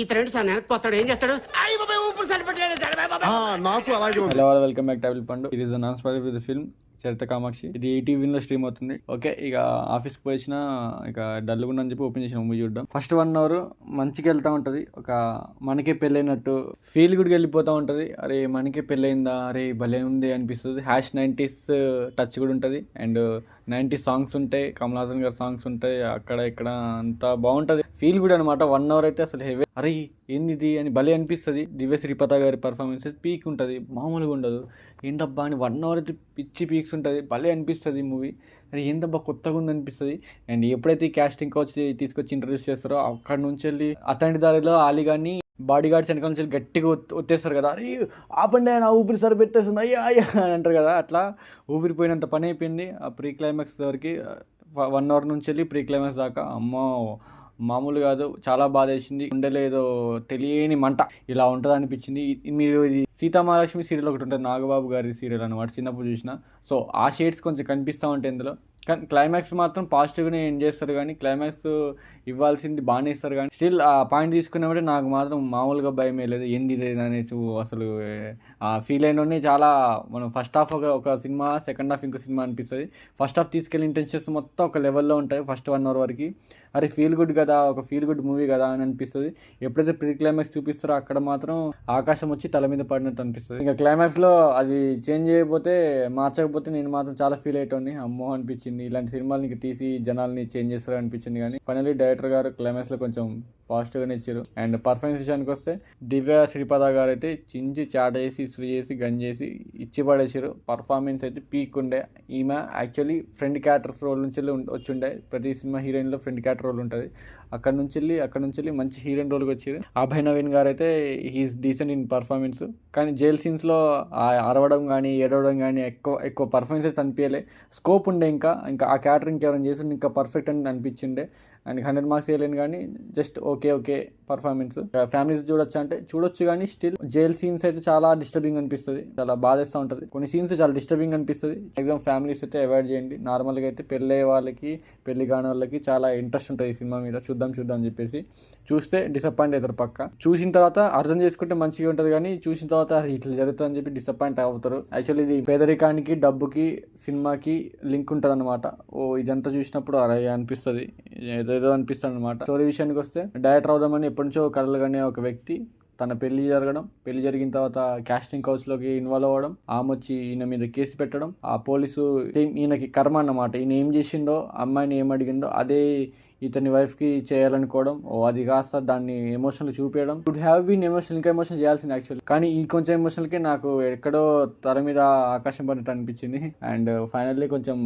ఈ ఫ్రెండ్స్ అన్న కొత్తడు ఏం చేస్తాడు ఊపిరి సరిపెట్టలేదు సార్ నాకు అలాగే హలో వెల్కమ్ బ్యాక్ టు పండు. ఇది is non spoiler with film చరిత్ర కామాక్షి. ఇది ఈటీవీలో స్ట్రీమ్ అవుతుంది. ఓకే, ఇక ఆఫీస్కి పోయిన ఇక డల్గా అని చెప్పి ఓపెన్ చేసిన మూవీ చూడడం. ఫస్ట్ 1 hour మంచిగా వెళ్తా ఉంటది. ఒక మనకే పెళ్ళైనట్టు ఫీల్ గుడ్కి వెళ్ళిపోతా ఉంటది. అరే మనకే పెళ్ళయిందా, అరే భలే ఉంది అనిపిస్తుంది. #90s టచ్ కూడా ఉంటది. అండ్ 90s సాంగ్స్ ఉంటాయి, కమల్ హాసన్ గారి సాంగ్స్ ఉంటాయి. అక్కడ ఇక్కడ అంతా బాగుంటది. ఫీల్ గుడ్ అనమాట. 1 hour అయితే అసలు హెవీ, అరే ఏంది ఇది అని భలే అనిపిస్తుంది. దివ్య శ్రీపద గారి పర్ఫార్మెన్స్ పీక్ ఉంటుంది, మామూలుగా ఉండదు. ఏందబ్బా అని 1 hour అయితే పిచ్చి పీక్స్ ఉంటుంది, భలే అనిపిస్తుంది మూవీ. అరే ఏందబ్బా కొత్తగా ఉంది అనిపిస్తుంది. అండ్ ఎప్పుడైతే ఈ క్యాస్టింగ్ కోచ్ తీసుకొచ్చి ఇంట్రడ్యూస్ చేస్తారో అక్కడ నుంచి వెళ్ళి అతని దారిలో ఆలి కానీ బాడీ గార్డ్స్ వెనకాల నుంచి గట్టిగా ఒత్తేస్తారు కదా, అరే ఆపండి ఆయన ఊపిరి సరిపెట్టేస్తుంది అయ్యా అయ్యా అని అంటారు కదా. అట్లా ఊపిరిపోయినంత పని అయిపోయింది. ఆ ప్రీ క్లైమాక్స్ వరకు 1 hour నుంచి వెళ్ళి ప్రీ క్లైమాక్స్ దాకా అమ్మో మామూలు కాదు, చాలా బాధ వేసింది. గుండెలో ఏదో తెలియని మంట ఇలా ఉంటుంది అనిపించింది. మీరు ఇది సీతామహాలక్ష్మి సీరియల్ ఒకటి ఉంటుంది, నాగబాబు గారి సీరియల్ అనమాట, చిన్నప్పుడు చూసిన. సో ఆ షేడ్స్ కొంచెం కనిపిస్తూ ఉంటాయి ఇందులో. కానీ క్లైమాక్స్ మాత్రం పాజిటివ్గానే ఎండ్ చేస్తారు. కానీ క్లైమాక్స్ ఇవ్వాల్సింది బాగానే ఇస్తారు. కానీ స్టిల్ ఆ పాయింట్ తీసుకున్నప్పుడే నాకు మాత్రం మామూలుగా భయం లేదు. ఏంది ఇది అనేసి అసలు ఆ ఫీల్ అయినోనే చాలా. మనం ఫస్ట్ హాఫ్ ఒక సినిమా, సెకండ్ హాఫ్ ఇంకో సినిమా అనిపిస్తుంది. ఫస్ట్ హాఫ్ తీసుకెళ్ళి ఇంటెన్షన్స్ మొత్తం ఒక లెవెల్లో ఉంటాయి ఫస్ట్ 1 hour వరకు. అరే ఫీల్ గుడ్ కదా, ఒక ఫీల్ గుడ్ మూవీ కదా అని అనిపిస్తుంది. ఎప్పుడైతే ప్రీ క్లైమాక్స్ చూపిస్తారో అక్కడ మాత్రం ఆకాశం వచ్చి తల మీద పడినట్టు అనిపిస్తుంది. ఇంకా క్లైమాక్స్లో అది చేంజ్ చేయకపోతే, మార్చకపోతే నేను మాత్రం చాలా ఫీల్ అయ్యేటోని. అమ్మో అనిపించింది, ఇలాంటి సినిమాలు నీకు తీసి జనాల్ని చేంజ్ చేస్తారు అనిపించింది. కానీ ఫైనల్లీ డైరెక్టర్ గారు క్లైమాక్స్లో కొంచెం పాజిటివ్గానే ఇచ్చారు. అండ్ పర్ఫార్మెన్స్ విషయానికి వస్తే దివ్య శ్రీపద గారు అయితే చించి చాట చేసి ఇస్త్రీ చేసి గన్ చేసి ఇచ్చి పడేసారు. పర్ఫార్మెన్స్ అయితే పీక్ ఉండే. ఈమె యాక్చువల్లీ ఫ్రెండ్ క్యారెక్టర్స్ రోల్ నుంచి వచ్చి ఉండే. ప్రతి సినిమా హీరోయిన్లో ఫ్రెండ్ క్యారెక్టర్ రోల్ ఉంటుంది. అక్కడ నుంచి వెళ్ళి మంచి హీరోయిన్ రోల్కి వచ్చారు. అభయ్ నవీన్ గారు అయితే హీఈస్ డీసెంట్ ఇన్ పర్ఫార్మెన్స్. కానీ జైల్ సీన్స్లో అరవడం కానీ ఏడవడం కానీ ఎక్కువ పర్ఫార్మెన్స్ అయితే అనిపించలే. స్కోప్ ఉండే ఇంకా ఆ క్యారెక్టర్ ఇంకెవరైనా చేసి ఇంకా పర్ఫెక్ట్ అని అనిపించిండే. అండ్ 100 marks వేయలేను కానీ జస్ట్ ఓకే పర్ఫార్మెన్స్. ఫ్యామిలీస్ చూడొచ్చు అంటే చూడొచ్చు, కానీ స్టిల్ జైల్ సీన్స్ అయితే చాలా డిస్టర్బింగ్ అనిపిస్తుంది, చాలా బాధేస్తూ ఉంటుంది. కొన్ని సీన్స్ చాలా డిస్టర్బింగ్ అనిపిస్తుంది. ఎగ్జామ్ ఫ్యామిలీస్ అయితే అవాయిడ్ చేయండి. నార్మల్గా అయితే పెళ్ళి అయ్యే వాళ్ళకి, పెళ్లి కాని వాళ్ళకి చాలా ఇంట్రెస్ట్ ఉంటుంది ఈ సినిమా మీద. చూద్దాం అని చెప్పేసి చూస్తే డిసప్పాయింట్ అవుతారు పక్క. చూసిన తర్వాత అర్థం చేసుకుంటే మంచిగా ఉంటుంది, కానీ చూసిన తర్వాత ఇట్లా జరుగుతుందని చెప్పి డిసప్పాయింట్ అవుతారు. యాక్చువల్లీ ఇది పేదరికానికి, డబ్బుకి, సినిమాకి లింక్ ఉంటుంది అనమాట. ఇదంతా చూసినప్పుడు అలా అనిపిస్తుంది, ఏదో అనిపిస్తుంది అనమాట. స్టోరీ విషయానికి వస్తే, డైరెక్టర్ అవుదామని ఎప్పటి నుంచో కలలుగానే ఒక వ్యక్తి తన పెళ్లి జరిగిన తర్వాత క్యాస్టింగ్ కౌచ్లోకి ఇన్వాల్వ్ అవ్వడం, ఆమె వచ్చి ఈయన మీద కేసు పెట్టడం, ఆ పోలీసు ఈయనకి కర్మ అన్నమాట. ఈయన ఏం చేసిండో, అమ్మాయిని ఏం అడిగిండో అదే ఇతని వైఫ్కి చేయాలనుకోవడం, అది కాస్త దాన్ని ఎమోషనల్ చూపించడం. వుడ్ హ్యావ్ బీన్ ఎమోషనల్, ఇంకా ఎమోషన్ చేయాల్సింది యాక్చువల్లీ. కానీ ఈ కొంచెం ఎమోషనల్కి నాకు ఎక్కడో తల మీద ఆకాశం పడినట్టు అనిపించింది. అండ్ ఫైనల్లీ కొంచెం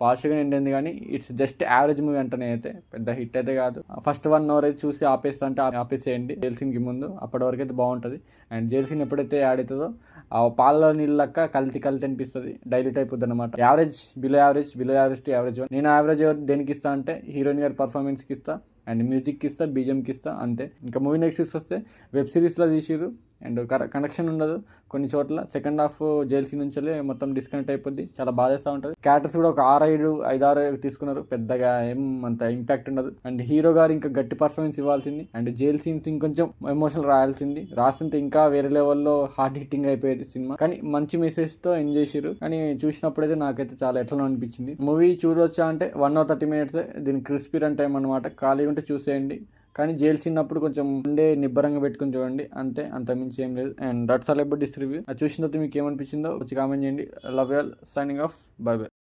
పాజిటివ్గా ఎండ్ అయింది. కానీ ఇట్స్ జస్ట్ యావరేజ్ మూవీ అంటేనే, అయితే పెద్ద హిట్ అయితే కాదు. ఫస్ట్ 1 hour అయితే చూసి ఆపేస్తా అంటే ఆపేసేయండి జైల్ సీన్కి ముందు. అప్పటి వరకు అయితే బాగుంటుంది. అండ్ జైల్ సీన్ ఎప్పుడైతే యాడ్ అవుతుందో ఆ పాలలో నీళ్ళు లెక్క కల్తీ అనిపిస్తుంది, డైల్యూట్ అయిపోద్ది అనమాట. Average, below average to average. నేను యావరేజ్ దేనికి ఇస్తా అంటే హీరోయిన్ గారి పర్ఫార్మెన్స్కి ఇస్తా, అండ్ మ్యూజిక్కి ఇస్తా, బీజిఎంకి ఇస్తా, అంతే. ఇంకా మూవీ నెక్స్ట్ వస్తే వెబ్ సిరీస్లో తీసిరు. అండ్ కనెక్షన్ ఉండదు కొన్ని చోట్ల. సెకండ్ హాఫ్ జైల్ సీన్ నుంచి మొత్తం డిస్కనెక్ట్ అయిపోద్ది, చాలా బాధేస్తూ ఉంటుంది. క్యారెక్టర్స్ కూడా ఒక 6 తీసుకున్నారు, పెద్దగా ఏం అంత ఇంపాక్ట్ ఉండదు. అండ్ హీరో గారు ఇంకా గట్టి పర్ఫార్మెన్స్ ఇవ్వాల్సింది. అండ్ జైల్ సీన్స్ ఇంకొంచెం ఎమోషనల్ రాస్తుంటే ఇంకా వేరే లెవెల్లో హార్డ్ హిట్టింగ్ అయిపోయేది సినిమా. కానీ మంచి మెసేజ్తో ఎంజాయ్ చేసిరు. కానీ చూసినప్పుడైతే నాకైతే చాలా ఎట్లా అనిపించింది. మూవీ చూడొచ్చా అంటే 1 hour 30 minutes దీనికి క్రిస్పీ రన్ టైం అనమాట. ఖాళీ ఉంటే చూసేయండి. కానీ జైల్ చిన్నప్పుడు కొంచెం ఉండే నిబ్బరంగా పెట్టుకుని చూడండి, అంతే, అంత మించి ఏం లేదు. And that's all about this review. అది చూసిన తర్వాత మీకు ఏమనిపించిందో వచ్చి కామెంట్ చేయండి. Love you all, signing off, by by.